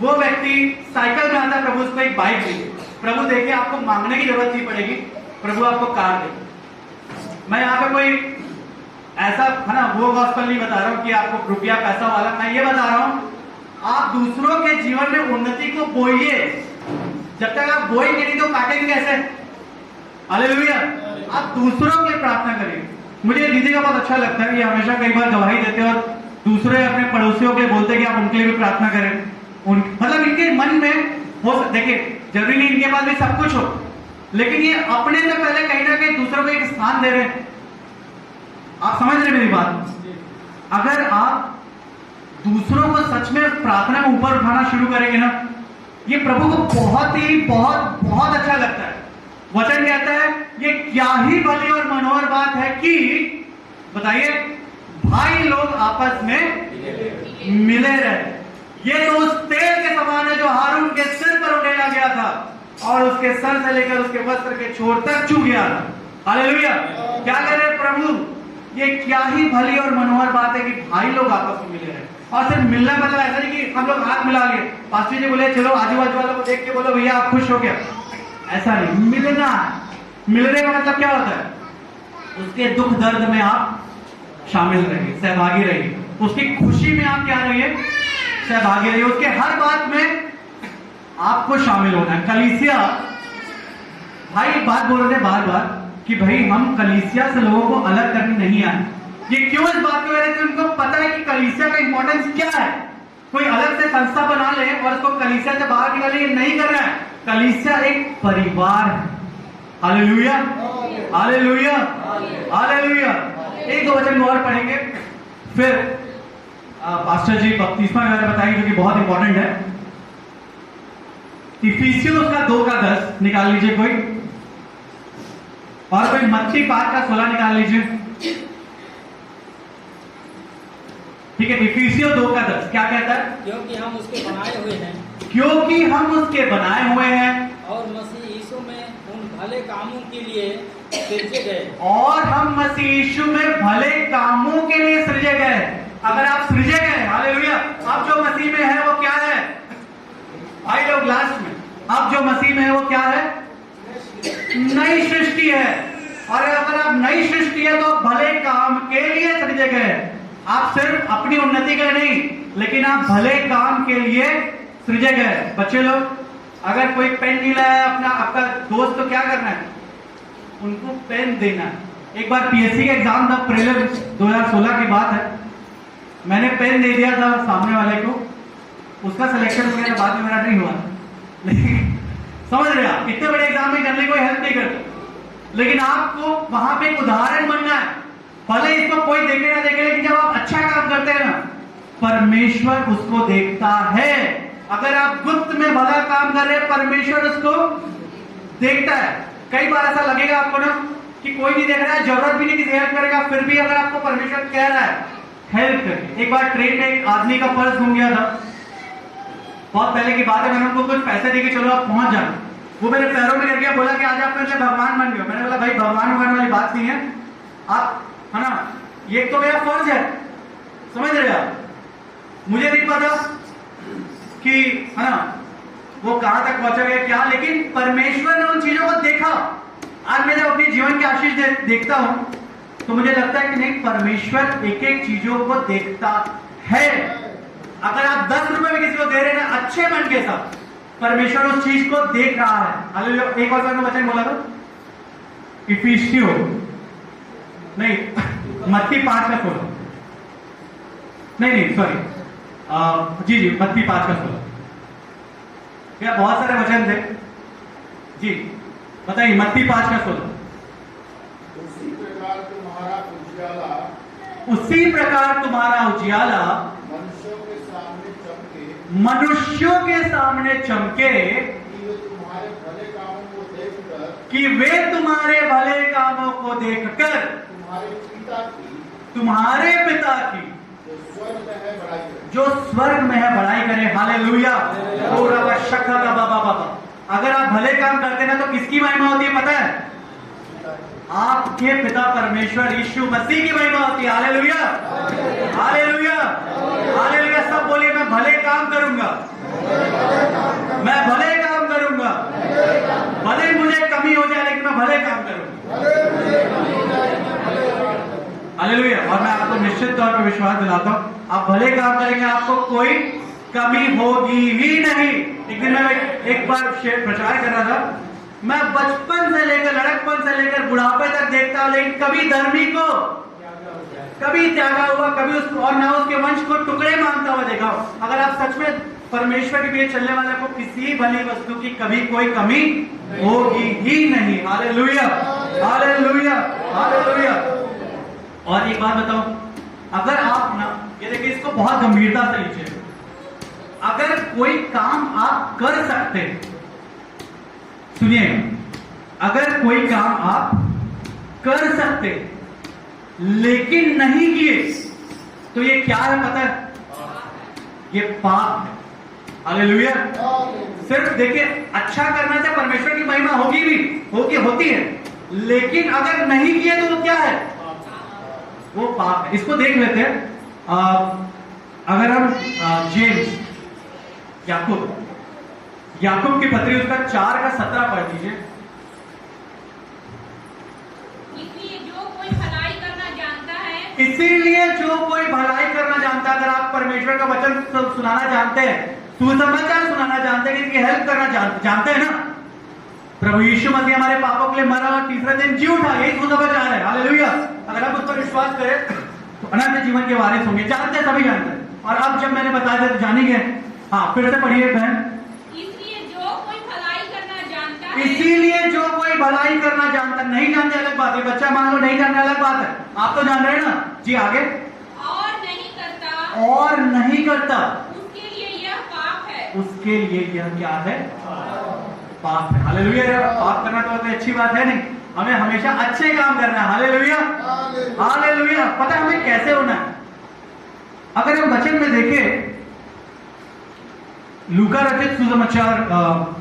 वो व्यक्ति साइकिल में आता है, प्रभु उसको एक बाइक दीजिए। प्रभु देखिए आपको मांगने की जरूरत नहीं पड़ेगी, प्रभु आपको कार देंगे। मैं यहाँ पे कोई ऐसा है ना वो गॉस्पेल नहीं बता रहा हूँ कि आपको रुपया पैसा वाला, मैं ये बता रहा हूँ आप दूसरों के जीवन में उन्नति को बोइए। जब तक आप बोएंगे नहीं तो काटेंगे कैसे? हालेलुया। आप दूसरों के लिए प्रार्थना करिए। मुझे दीदी का बहुत अच्छा लगता है, ये हमेशा कई बार गवाही देते हैं और दूसरे अपने पड़ोसियों के लिए बोलते हैं कि आप उनके लिए भी प्रार्थना करें। मतलब इनके मन में हो, देखिए जरूरी नहीं इनके पास भी सब कुछ हो, लेकिन ये अपने से पहले कहीं ना कहीं दूसरों को एक स्थान दे रहे हैं। आप समझ रहे मेरी बात? अगर आप दूसरों को सच में प्रार्थना में ऊपर उठाना शुरू करेंगे ना, ये प्रभु को बहुत बहुत अच्छा लगता है। वचन कहता है ये क्या ही भली और मनोहर बात है कि, बताइए, भाई लोग आपस में मिले रहे। ये तो उस तेल के समान है जो हारून के सिर पर उड़ेला गया था और उसके सर से लेकर उसके वस्त्र के छोर तक छू गया था। हालेलुया। क्या कह रहे प्रभु? ये क्या ही भली और मनोहर बात है कि भाई लोग आपस में मिले रहे। और सिर्फ मिलना मतलब ऐसा नहीं कि हम लोग हाथ मिला लिए, पास्टर जी बोले चलो आजू बाजू वालों को देख के बोलो भैया आप खुश हो गया, ऐसा नहीं। मिलना, मिलने का मतलब क्या होता है? उसके दुख दर्द में आप शामिल रहिए, सहभागी रहिए। उसकी खुशी में आप क्या रहिए? सहभागी रहिए। उसके हर बात में आपको शामिल होना है। कलीसिया भाई बात बोल रहे थे बार बार कि भाई हम कलीसिया से लोगों को अलग करने नहीं आए। ये क्यों इस बात को कह रहे थे? उनको पता है कि कलीसिया का इंपॉर्टेंस क्या है। कोई अलग से संस्था बना ले और उसको कलीसिया से बाहर निकाले, ये नहीं कर रहा है। कलीसिया एक परिवार है। Hallelujah hallelujah hallelujah. एक दो वचन और पढ़ेंगे, फिर पास्टर जी बपतिस्मा वगैरह बताएंगे जो कि बहुत इंपॉर्टेंट है। इफिसियों का 2 का 10 निकाल लीजिए कोई, और कोई मत्ती 5 का 16 निकाल लीजिए। ठीक है, इफिसियों 2 का 10 क्या कहता है? क्योंकि हम उसके बनाए हुए हैं, क्योंकि हम उसके बनाए हुए हैं और मसीह यीशु में उन भले कामों के लिए सृजे गए और हम मसीह यीशु में भले कामों के लिए सृजे गए। अगर आप सृजे गए, हालेलुया, आप जो मसीह में है वो क्या है? भाई लोग लास्ट में, आप जो मसीह में है वो क्या है? नई सृष्टि है। और अगर आप नई सृष्टि है तो भले काम के लिए सृजे गए। आप सिर्फ अपनी उन्नति के लिए नहीं, लेकिन आप भले काम के लिए सृजे गए। बच्चे लोग, अगर कोई पेन नहीं लाया अपना आपका दोस्त, तो क्या करना है? उनको पेन देना है। एक बार पीएससी का एग्जाम था, प्रीलिम्स 2016 की बात है। मैंने पेन दे दिया था सामने वाले को, उसका सिलेक्शन हो गया, बाद में मेरा नहीं हुआ। लेकिन समझ रहे आप, इतने बड़े एग्जाम में करने कोई हेल्प नहीं करता, लेकिन आपको वहां पे एक उदाहरण बनना है। भले इसको कोई देखे ना देखे, लेकिन जब आप अच्छा काम करते हैं ना, परमेश्वर उसको देखता है। अगर आप गुप्त में भला काम कर रहे हैं, परमेश्वर उसको देखता है। कई बार ऐसा लगेगा आपको ना कि कोई नहीं देख रहा है, जरूरत भी नहीं किसी हेल्प करेगा, फिर भी अगर आपको परमेश्वर कह रहा है हेल्प करिए। एक बार ट्रेन में एक आदमी का पर्स घूम गया था, बहुत पहले की बात है। मैंने उनको कुछ पैसे देके चलो आप पहुंच जाना, वो मेरे पैरों में गिर गया, बोला कि आज आप मेरे भगवान बन गए। मैंने बोला भाई भगवान होने वाली बात नहीं है, आप है ना, ये तो मेरा फर्ज है, समझ रहे आप। मुझे नहीं पता कि है ना वो कहां तक पहुंचा गया क्या, लेकिन परमेश्वर ने उन चीजों को देखा। आज मैं जब अपने जीवन की आशीष देखता हूं तो मुझे लगता है कि नहीं, परमेश्वर एक एक चीजों को देखता है। अगर आप 10 रुपए में किसी को दे रहे हैं ना, अच्छे मन के साथ, परमेश्वर उस चीज को देख रहा है। हालेलुया। एक और बार वचन बोला था, इफिसियों नहीं, मत्ती 5:16, नहीं सॉरी, जी मत्ती 5:16। क्या बहुत सारे वचन थे जी, बताइए मत्ती 5:16। उसी प्रकार तुम्हारा उजियाला उसी प्रकार तुम्हारा उजियाला मनुष्यों के सामने चमके, मनुष्यों के सामने चमके, कि वे तुम्हारे भले कामों कि वे तुम्हारे भले कामों को देखकर को देखकर तुम्हारे पिता की तुम्हारे पिता की जो स्वर्ग में है बड़ाई जो स्वर्ग में है करे। बढ़ाई करे। हालेलुया। पूरा का शक्का का बाबा बाबा। अगर आप भले काम करते ना तो किसकी महिमा होती है पता है? आपके पिता परमेश्वर यीशु मसीह की महिमा होती है। Hallelujah, hallelujah, hallelujah. सब बोलिए, मैं भले काम करूंगा, मैं भले काम करूंगा, भले मुझे कमी हो जाए लेकिन मैं भले काम करूंगा। हालेलुया। और मैं आपको निश्चित तौर पर विश्वास दिलाता हूं, आप भले काम करेंगे, आपको कोई कमी होगी ही नहीं। एक दिन मैं एक बार प्रचार कर रहा था, मैं बचपन से लेकर लड़कपन से लेकर बुढ़ापे तक देखता हूं, लेकिन कभी धर्मी को कभी त्यागा हुआ, कभी उसको और ना उसके वंश को टुकड़े मांगता हुआ देखा। अगर आप सच में परमेश्वर के लिए चलने वाले को किसी भली वस्तु की कभी कोई कमी होगी ही नहीं। Hallelujah, hallelujah, hallelujah. और एक बात बताऊं, अगर आप ना, ये देखिए इसको बहुत गंभीरता से लीजिए, अगर कोई काम आप कर सकते, सुनिए, अगर कोई काम आप कर सकते लेकिन नहीं किए तो ये क्या है पता है? ये पाप है। हालेलुया। सिर्फ देखिए, अच्छा करने से परमेश्वर की महिमा होगी भी, होती है, लेकिन अगर नहीं किए तो वो क्या है? वो पाप है। इसको देख लेते हैं। अगर हम जेम्स याकूब की पत्री उसका 4:17 पढ़ लीजिए। इसीलिए जो कोई भलाई करना जानता है, इसीलिए जो कोई भलाई करना जानता है, अगर आप परमेश्वर का वचन सुनाना जानते हैं, सुसमाचार सुनाना जानते हैं, किसी की हेल्प करना जानते हैं ना, प्रभु यीशु मसीह हमारे पापों के लिए मरा और तीसरे दिन जी उठा, यही सुसमाचार है। हालेलुया। अगर आप उस पर विश्वास करें तो अनंत जीवन के वारिस होंगे। जानते हैं, सभी जानते हैं। और अब जब मैंने बताया था तो जानेंगे। हाँ, फिर से पढ़िए बहन। इसलिए जो कोई भलाई करना जानता है, इसीलिए जो कोई भलाई करना जानता, नहीं जानते अलग बात है, बच्चा मान लो नहीं जानने अलग बात है, आप तो जान रहे हैं ना जी। आगे, और नहीं करता, और नहीं करता, उसके लिए यह पाप है। उसके लिए यह क्या है? पाप है। हालेलुया। पाप करना तो कोई अच्छी बात है नहीं, हमें हमेशा अच्छे काम करना है। Hallelujah, hallelujah. पता है हमें कैसे होना है? अगर हम वचन में देखें, लूका रचित सुसमाचार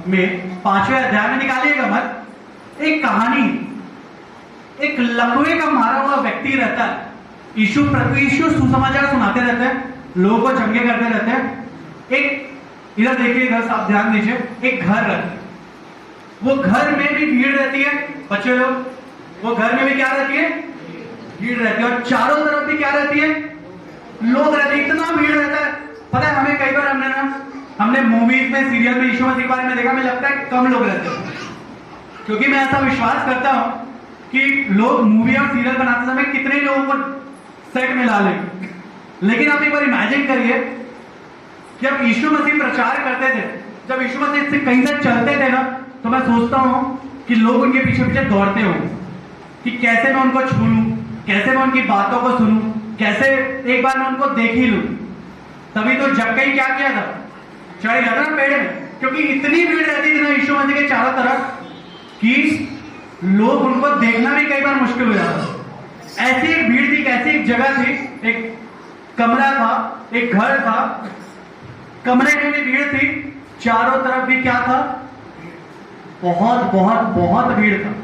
में 5वें अध्याय में, निकालिएगा मत, एक कहानी एक लकवे का मारा हुआ व्यक्ति रहता है, यीशु सुसमाचार सुनाते रहते हैं, लोगों को चंगे करते रहते हैं। एक इधर देखिए, इधर आप ध्यान दीजिए, एक घर रहता है, वो घर में भी भीड़ रहती है बच्चे लोग, वो घर में भी क्या रहती है, भीड़ रहती है, और चारों तरफ भी क्या रहती है, लोग रहते हैं, इतना भीड़ रहता है। पता है हमें कई बार हमने मूवीज में, सीरियल में यीशु मसीह के बारे में देखा, हमें लगता है कम लोग रहते हैं, क्योंकि मैं ऐसा विश्वास करता हूं कि लोग मूवी और सीरियल बनाते समय कितने लोगों को सेट में ला लेंगे। लेकिन आप एक बार इमेजिन करिए, जब यीशु मसीह प्रचार करते थे, जब यीशु मसीह से कहीं से चलते थे ना, तो मैं सोचता हूं कि लोग उनके पीछे पीछे दौड़ते हो कि कैसे मैं उनको छू लूं, कैसे मैं उनकी बातों को सुनूं, कैसे एक बार मैं उनको देख ही लूं। तभी तो जक्कई क्या किया था, चढ़ गया था पेड़ में, क्योंकि इतनी भीड़ रहती थी ना यीशु मसीह के चारों तरफ कि लोग उनको देखना भी कई बार मुश्किल हो जाता। ऐसी एक भीड़ थी, ऐसी एक जगह थी, एक कमरा था, एक घर था, कमरे में भी भीड़ थी, चारों तरफ भी क्या था, बहुत बहुत बहुत भीड़ था।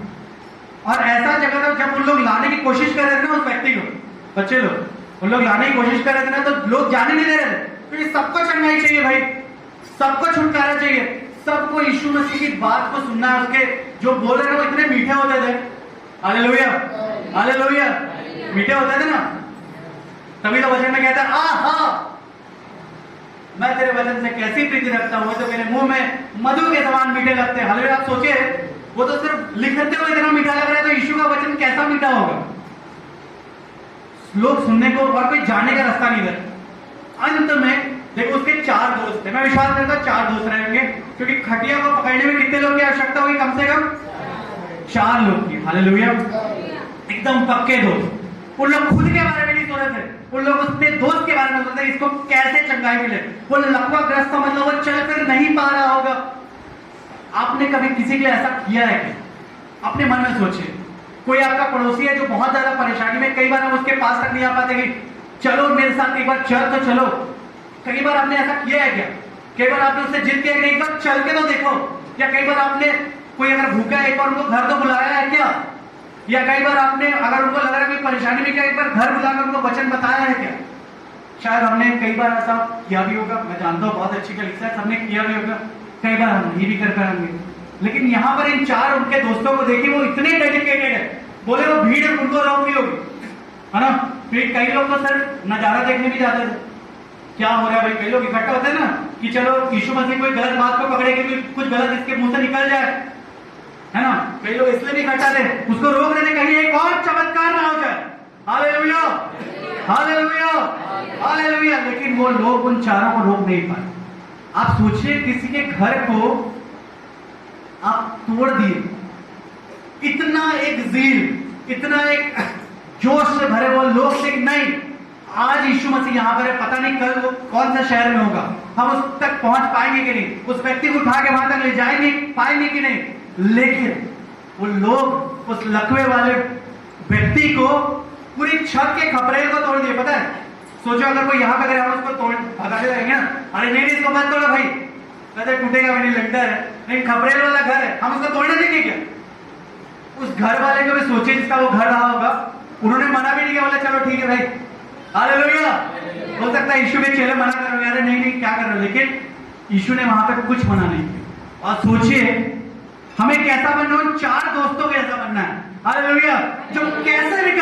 और ऐसा जगह था, जब उन लोग लाने की कोशिश कर रहे थे ना उस व्यक्ति को, बच्चे लोग उन लोग लाने की कोशिश कर रहे थे ना, तो लोग जाने नहीं दे रहे थे, क्योंकि सबको चंगाई चाहिए भाई, सबको छुटकारा चाहिए, सबको यीशु मसीह की बात को सुनना है। उसके जो बोल रहे थे वो इतने मीठे होते थे, हालेलुया हालेलुया, मीठे होते थे ना, तभी तो वचन में कहता है, आहा मैं तेरे वचन से कैसी प्रीति रखता हूं, तो मेरे मुंह में मधु के समान मीठे लगते हैं। हालेलुया। आप सोचिए, वो तो सिर्फ लिखते हुए इतना मीठा लग रहा है, तो यीशु का वचन कैसा मीठा होगा। लोग सुनने को और कोई जाने का रास्ता नहीं था। अंत में देखो, उसके 4 दोस्त थे, मैं विश्वास करता हूं 4 दोस्त रहेंगे, क्योंकि खटिया को पकड़ने में कितने लोग की आवश्यकता होगी, कम से कम 4 लोग की। हालेलुया। एकदम पक्के दोस्त। उन लोग खुद के बारे में नहीं सोच रहे थे, उन लोग अपने दोस्त के बारे में सोच रहे थे, इसको कैसे चंगाई मिले। वो लकवाग्रस्त था, मतलब वो चल फिर नहीं पा रहा होगा। आपने कभी किसी के लिए ऐसा किया है क्या? अपने मन में सोचिए, कोई आपका पड़ोसी है जो बहुत ज्यादा परेशानी में, कई बार हम उसके पास तक नहीं आ पाते कि चलो मेरे साथ एक बार चल तो चलो। कई बार आपने ऐसा किया है क्या? कई बार आपने उससे जिद किया कि एक बार चल के तो देखो, या कई बार आपने कोई अगर भूखा है एक बार उनको घर तो बुलाया है क्या? या कई बार आपने अगर उनको लग रहा है कोई परेशानी में, क्या एक बार घर बुलाकर उनको वचन बताया है क्या? शायद हमने कई बार ऐसा किया भी होगा, मैं जानता हूँ बहुत अच्छी कलीसिया हमने किया भी होगा, कई बार हम नहीं भी कर पाएंगे। लेकिन यहाँ पर इन 4 उनके दोस्तों को देखिए, वो इतने डेडिकेटेड है, बोले वो भीड़ उनको रोकी होगी, है ना। फिर कई लोग तो सर नजारा देखने भी जाते थे, क्या हो रहा है भाई। कई लोग इकट्ठा होते हैं ना कि चलो यीशु मसीह कोई गलत बात को पकड़े कि कुछ गलत इसके मुंह से निकल जाए, है ना। कई लोग इसलिए भी इकट्ठा थे, उसको रोक रहे थे कहीं एक और चमत्कार ना हो जाए। Hallelujah hallelujah hallelujah. लेकिन वो लोग उन 4 को रोक नहीं पाए। आप सोचिए, किसी के घर को आप तोड़ दिए, इतना एक जील, इतना एक जोश से भरे वो लोग थे, नहीं आज यीशु मसीह यहाँ पर है, पता नहीं कल वो कौन सा शहर में होगा, हम उस तक पहुंच पाएंगे कि नहीं, उस व्यक्ति को उठा के वहां तक ले जाएंगे पाएंगे कि नहीं। लेकिन वो लोग उस लकवे वाले व्यक्ति को पूरी छत के खपरेल को तोड़ दिए। पता है, सोचो अगर कोई यहाँ पे अगर हम उसको तोड़ भगाते रहेंगे ना, अरे नहीं इसको मत तोड़ो भाई, कहते टूटेगा भी नहीं, लंडर है, नहीं खपरेल वाला घर है, हम उसको तोड़ने देंगे क्या? उस घर वाले को भी सोचिए जिसका वो घर रहा होगा, उन्होंने मना भी नहीं किया, बोले चलो ठीक है भाई। हालेलुया। हो सकता है यीशु के चेले मना कर रहे, अरे नहीं नहीं क्या कर रहे हो, लेकिन यीशु ने वहां पे कुछ मना नहीं किया। और सोचिए हमें कैसा बनना है, 4 दोस्तों के ऐसा बनना है। हालेलुया। जो कैसे भी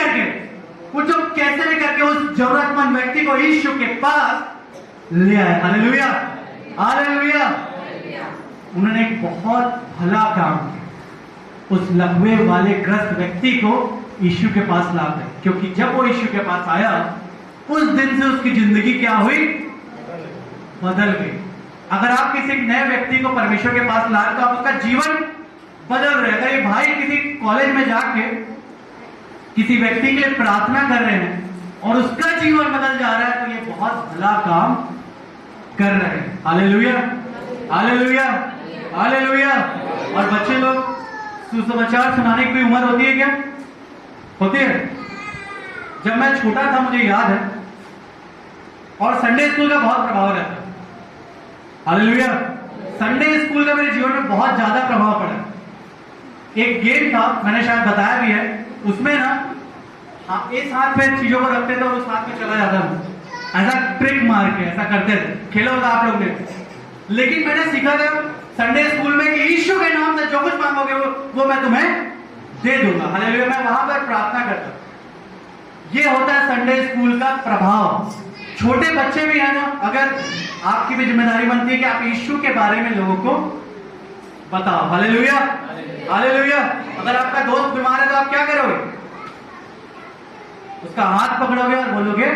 करके उस जरूरतमंद व्यक्ति को यीशु के पास ले आए। Hallelujah hallelujah. उन्होंने एक बहुत भला काम किया, उस लकवे वाले ग्रस्त व्यक्ति को यीशु के पास ला गए, क्योंकि जब वो यीशु के पास आया उस दिन से उसकी जिंदगी क्या हुई, बदल गई। अगर आप किसी नए व्यक्ति को परमेश्वर के पास ला रहे तो आप उसका जीवन बदल रहे। अगर ये भाई किसी कॉलेज में जाके किसी व्यक्ति के लिए प्रार्थना कर रहे हैं और उसका जीवन बदल जा रहा है, तो ये बहुत भला काम कर रहे हैं। Hallelujah hallelujah hallelujah. और बच्चे लोग, सुसमाचार सुनाने की कोई उम्र होती है क्या? होती है। जब मैं छोटा था मुझे याद है, और संडे स्कूल का बहुत प्रभाव रहता है। हालेलुया। संडे स्कूल का मेरे जीवन में बहुत ज्यादा प्रभाव पड़ा। एक गेम था, मैंने शायद बताया भी है, उसमें ना हाँ, इस हाथ पे चीजों को रखते थे और उस हाथ में चला जाता था, ऐसा ट्रिक मार के ऐसा करते थे। खेला होगा आप लोग ने। लेकिन मैंने सीखा था संडे स्कूल में कि यीशु के नाम से जो कुछ मांगोगे वो मैं तुम्हें दे दूंगा। हालेलुया। मैं वहां पर प्रार्थना करता हूं। ये होता है संडे स्कूल का प्रभाव। छोटे बच्चे भी हैं ना, अगर आपकी भी जिम्मेदारी बनती है कि आप यीशु के बारे में लोगों को बताओ। Hallelujah, hallelujah. अगर आपका दोस्त बीमार है तो आप क्या करोगे? उसका हाथ पकड़ोगे और बोलोगे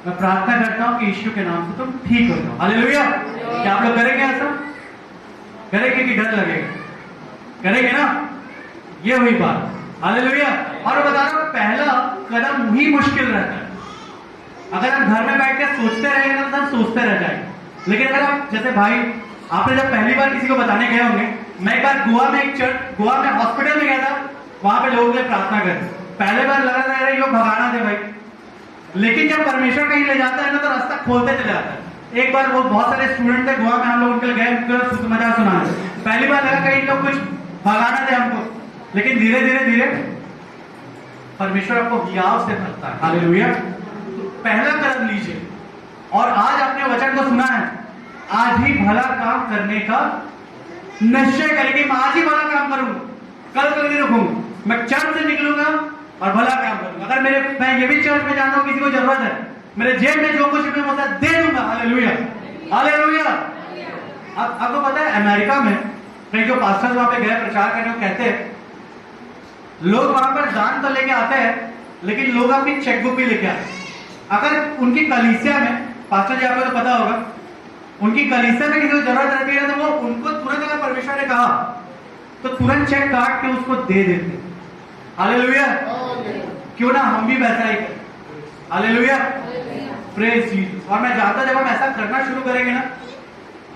मैं प्रार्थना करता हूं कि यीशु के नाम से तुम ठीक हो जाओ। हालेलुया। क्या आप लोग करेंगे ऐसा? करेंगे कि डर लगेगा? करेंगे ना? ये हुई बात। हालेलुया। और बता रहा हूं, पहला कदम ही मुश्किल रहता है। अगर हम घर में बैठ के सोचते रहेंगे तो हम सोचते रह जाएंगे। लेकिन अगर आप जैसे भाई, आपने जब पहली बार किसी को बताने गए होंगे, मैं एक बार गोवा में हॉस्पिटल में गया था, वहां पे लोगों के लिए प्रार्थना करते। पहले बार लगा था यार ये लोग भगाना थे भाई, लेकिन जब परमेश्वर कहीं ले जाता है ना तो रास्ता खोलते चले जाता है। एक बार वो बहुत सारे स्टूडेंट थे गोवा में, हम लोग उनके लिए गए, उनको समाचार सुनाने। पहली बार लगा कहीं लोग कुछ भगाना थे हमको, लेकिन धीरे धीरे धीरे परमेश्वर आपको हियाव से भरता है। हालेलुया। पहला कदम लीजिए। और आज आपने वचन को सुना है, आज ही भला काम करने का निश्चय करेंगे। मैं आज ही भला काम करूंगा, कल तक नहीं रुकूंगा। मैं चर्च से निकलूंगा और भला काम करूंगा। अगर मैं ये भी चर्च में जानता हूं किसी को जरूरत है, मेरे जेब में जो कुछ भी होता है दे दूंगा। Hallelujah, hallelujah. आपको पता है अमेरिका में कई जो पास्टर्स वहां पे गए प्रचार करने को, कहते हैं लोग वहां पर दान तो लेके आते हैं, लेकिन लोग अपनी चेकबुक भी लेके आते हैं। अगर उनकी कलीसिया में, पास्टर जी आपको तो पता होगा, उनकी कलीसिया में किसी को जरूरत रहती है तो वो उनको तुरंत, अगर परमेश्वर ने कहा तो तुरंत चेक काट के उसको दे देते। हालेलुया। क्यों ना हम भी वैसा ही करें। Hallelujah, praise Jesus. और मैं जानता जब हम ऐसा करना शुरू करेंगे ना,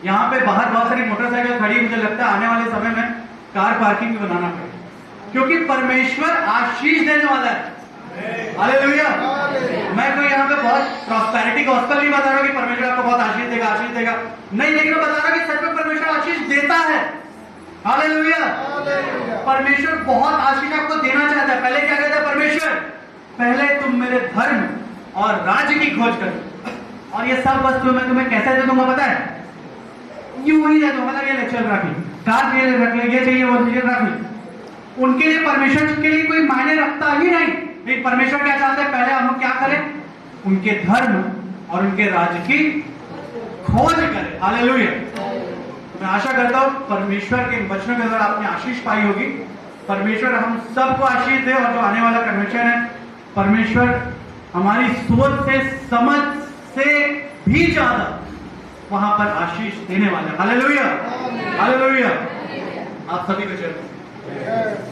यहाँ पे बाहर बहुत सारी मोटरसाइकिल खड़ी, मुझे लगता है आने वाले समय में कार पार्किंग भी बनाना पड़ेगा, क्योंकि परमेश्वर आशीष देने वाला है। हालेलुया। मैं कोई यहाँ पे बहुत प्रॉस्पेरिटी गॉस्पेल नहीं बता रहा कि परमेश्वर आपको बहुत आशीष देगा, आशीष देगा नहीं, लेकिन मैं बता रहा कि सच में परमेश्वर आशीष देता है। हालेलुया। परमेश्वर बहुत आशीष आपको देना चाहता है। पहले क्या कहता है परमेश्वर? पहले तुम मेरे धर्म और राज्य की खोज करो और ये सब वस्तु मैं तुम्हें कैसे दे दूंगा पता है? यूं ही दे दूंगा। मतलब ये लेक्चर रख ली, कार ये रख ले, ये चाहिए वो चीजें रख ली। उनके लिए, परमेश्वर के लिए कोई मायने रखता ही नहीं। लेकिन परमेश्वर क्या चाहते हैं? पहले हम क्या करें? उनके धर्म और उनके राज्य की खोज करें। हालेलुया। मैं आशा करता हूं परमेश्वर के वचनों के द्वारा आपने आशीष पाई होगी। परमेश्वर हम सबको आशीष दे, और जो आने वाला कन्वेंशन है, परमेश्वर हमारी सोच से, समझ से भी ज्यादा वहां पर आशीष देने वाला है। Hallelujah, hallelujah. आप सभी को चलते